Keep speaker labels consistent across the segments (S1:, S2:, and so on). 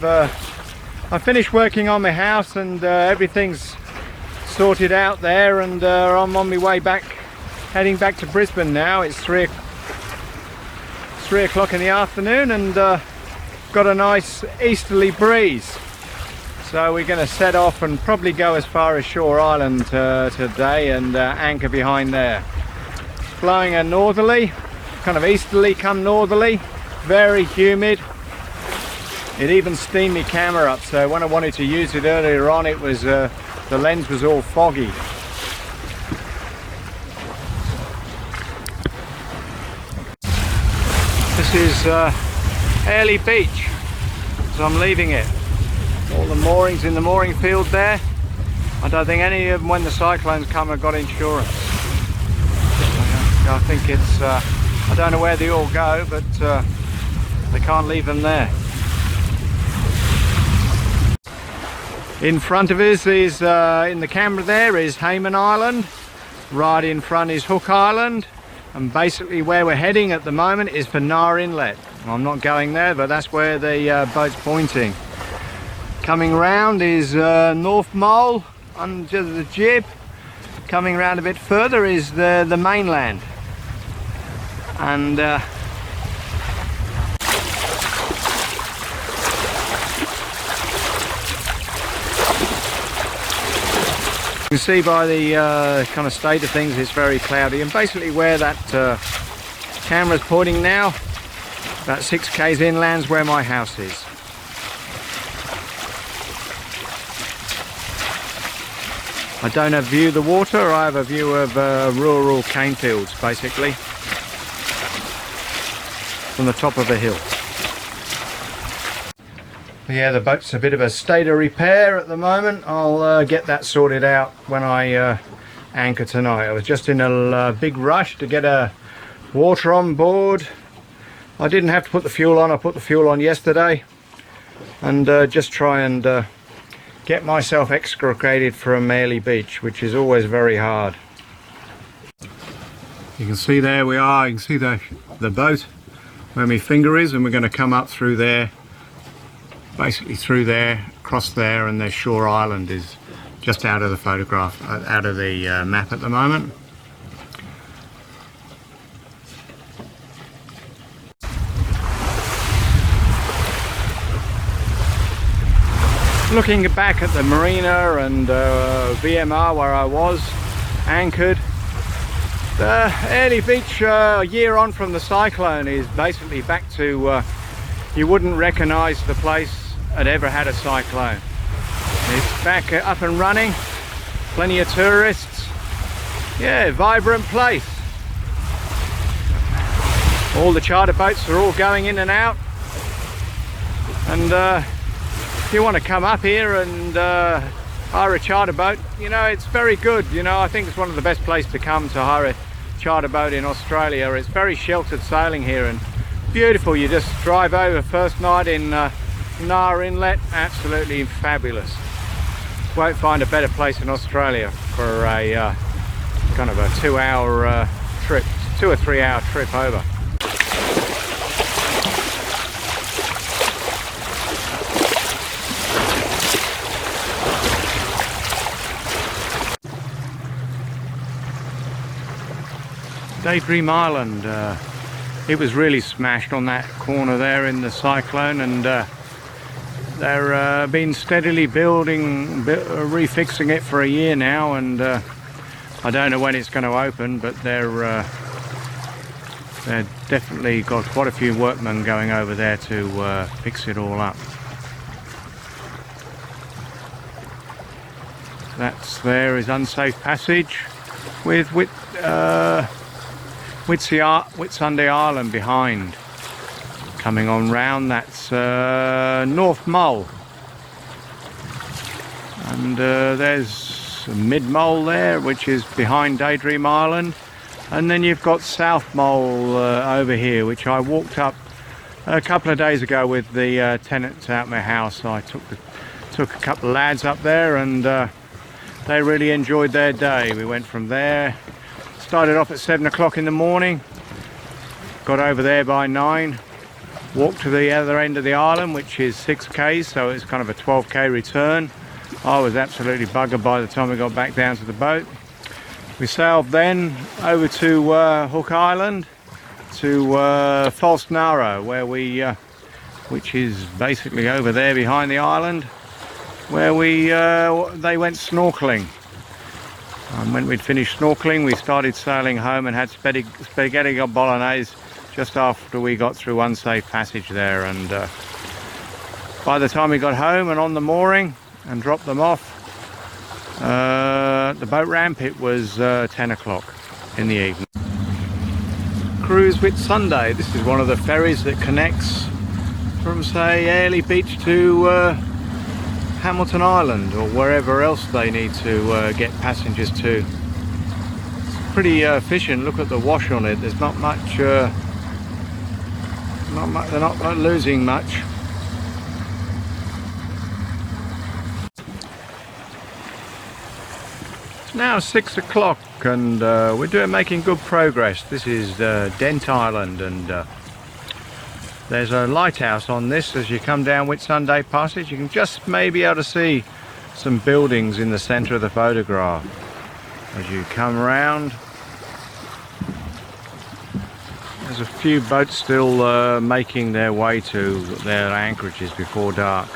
S1: I finished working on my house, and everything's sorted out there, and I'm on my way back, heading back to Brisbane now. It's 3 o'clock in the afternoon, and got a nice easterly breeze. So we're going to set off and probably go as far as Shore Island today, and anchor behind there. Blowing a northerly, kind of easterly come northerly, very humid. It even steamed my camera up, so when I wanted to use it earlier on, it was the lens was all foggy. This is Airlie Beach, so I'm leaving it. All the moorings in the mooring field there. I don't think any of them, when the cyclones come, have got insurance. I think it's, I don't know where they all go, but they can't leave them there. In front of us is, in the camera there, is Hayman Island. Right in front is Hook Island. And basically where we're heading at the moment is for Nar Inlet. I'm not going there, but that's where the boat's pointing. Coming round is North Mole under the jib. Coming round a bit further is the mainland. And you can see by the kind of state of things, it's very cloudy, and basically where that camera's pointing now, about 6 k's inland's where my house is. I don't have a view of the water, I have a view of rural cane fields basically, from the top of a hill. Yeah, the boat's a bit of a state of repair at the moment. I'll get that sorted out when I anchor tonight. I was just in a big rush to get water on board. I didn't have to put the fuel on, I put the fuel on yesterday, and just try and get myself extricated from Airlie Beach, which is always very hard. You can see there we are, you can see the boat where my finger is, and we're going to come up through there, basically through there, across there, and there's Shore Island is just out of the photograph, out of the map at the moment. Looking back at the marina and VMR where I was anchored, the Airlie Beach a year on from the cyclone is basically back to, you wouldn't recognise the place had ever had a cyclone. It's back up and running, plenty of tourists, yeah, vibrant place. All the charter boats are all going in and out, and if you want to come up here and hire a charter boat, you know, it's very good. You know, I think it's one of the best places to come to hire a charter boat in Australia. It's very sheltered sailing here and beautiful. You just drive over first night in Nar Inlet, absolutely fabulous. Won't find a better place in Australia for a kind of a 2-hour trip, 2 or 3 hour trip over. Daydream Island, it was really smashed on that corner there in the cyclone, and they're been steadily building, refixing it for a year now, and I don't know when it's going to open, but they're definitely got quite a few workmen going over there to fix it all up. That's there is Unsafe Passage with Whitsunday Island behind. Coming on round, that's North Mole, and there's Mid Mole there, which is behind Daydream Island, and then you've got South Mole over here, which I walked up a couple of days ago with the tenants out my house. I took a couple of lads up there, and they really enjoyed their day. We went from there, started off at 7 o'clock in the morning, got over there by 9, walk to the other end of the island, which is 6k, so it's kind of a 12k return. I was absolutely buggered by the time we got back down to the boat. We sailed then over to Hook Island, to False Narrow, where we which is basically over there behind the island, where they went snorkeling. And when we'd finished snorkeling, we started sailing home and had spaghetti bolognese just after we got through Whitsunday Passage there. And by the time we got home and on the mooring and dropped them off the boat ramp, it was 10 o'clock in the evening. Cruise Whitsunday. This is one of the ferries that connects from, say, Airlie Beach to Hamilton Island, or wherever else they need to get passengers to. It's pretty efficient. Look at the wash on it. There's not much, they're not losing much. It's now 6 o'clock and we're making good progress. This is Dent Island, and there's a lighthouse on this as you come down Whitsunday Passage. You can just maybe able to see some buildings in the centre of the photograph as you come around. There's a few boats still making their way to their anchorages before dark.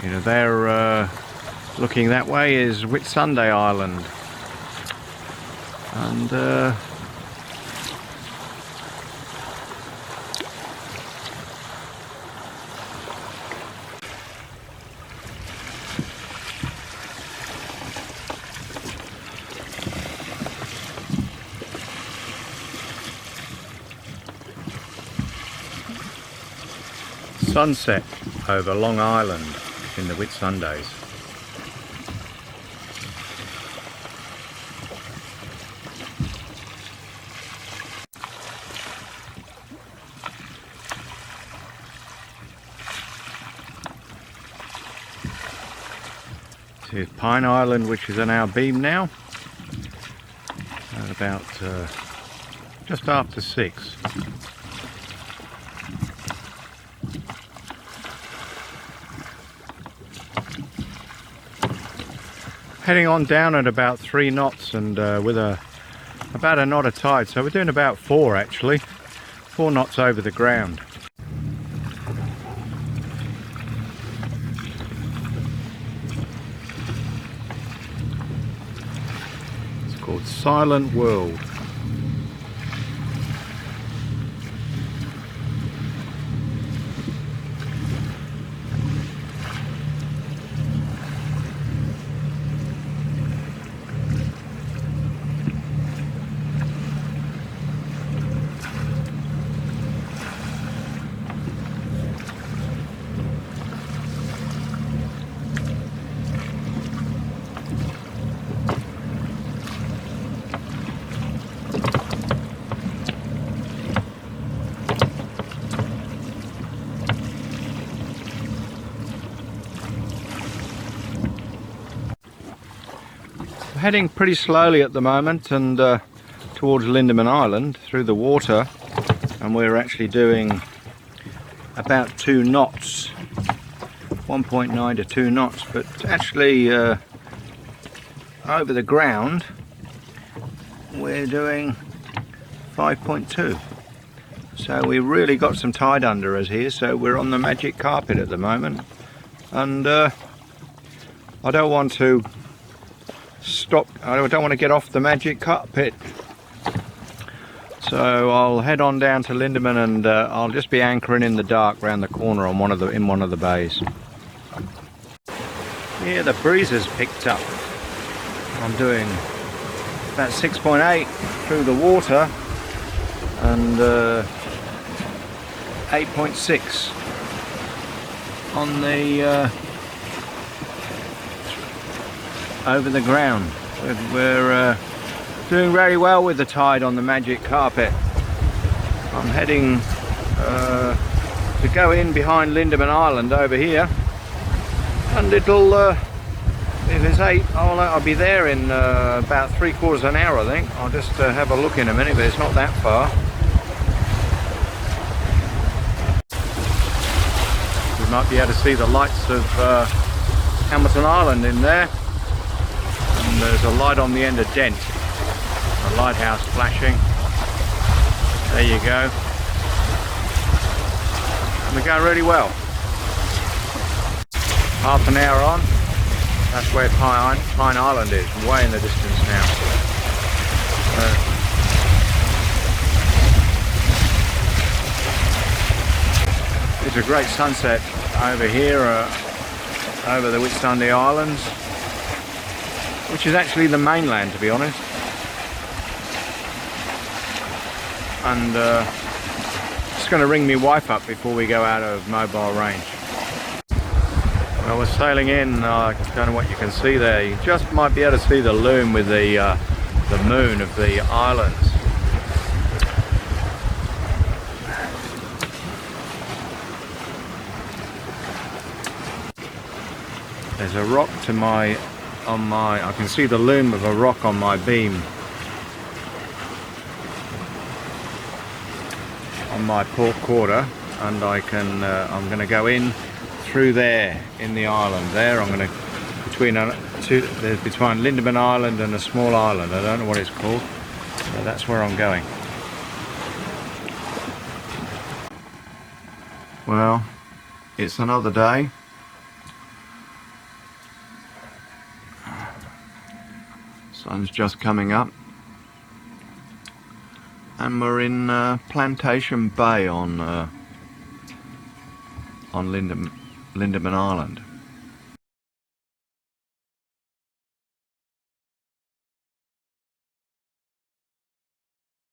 S1: You know, they're looking that way is Whitsunday Island, and sunset over Long Island in the Whitsundays. This is Pine Island, which is on our beam now at about just after 6. Heading on down at about 3 knots and with about a knot of tide, so we're doing about 4 actually, 4 knots over the ground. It's called Silent World. Heading pretty slowly at the moment and towards Lindeman Island through the water, and we're actually doing about 2 knots, 1.9 to 2 knots, but actually over the ground we're doing 5.2. So we really got some tide under us here, so we're on the magic carpet at the moment, and I don't want to stop, I don't want to get off the magic carpet, so I'll head on down to Lindeman, and I'll just be anchoring in the dark round the corner on one of the bays. Yeah, the breeze has picked up. I'm doing about 6.8 through the water and 8.6 on the over the ground. We're doing very well with the tide on the magic carpet. I'm heading to go in behind Lindeman Island over here, and it'll It is 8. I'll be there in about 3/4 of an hour, I think. I'll just have a look in a minute, but it's not that far. We might be able to see the lights of Hamilton Island in there. And there's a light on the end of Dent. A lighthouse flashing. There you go. And we're going really well. Half an hour on. That's where Pine Island is, way in the distance now. It's a great sunset over here, over the Whitsunday Islands, which is actually the mainland, to be honest. And just going to ring my wife up before we go out of mobile range. Well, we're sailing in. I don't know what you can see there. You just might be able to see the loom with the moon of the islands. There's a rock to my I can see the loom of a rock on my beam on my port quarter, and I'm going to go in through there in the island there. I'm going to between Lindeman Island and a small island. I don't know what it's called, but that's where I'm going. Well, it's another day. Sun's just coming up, and we're in Plantation Bay on Lindeman Island.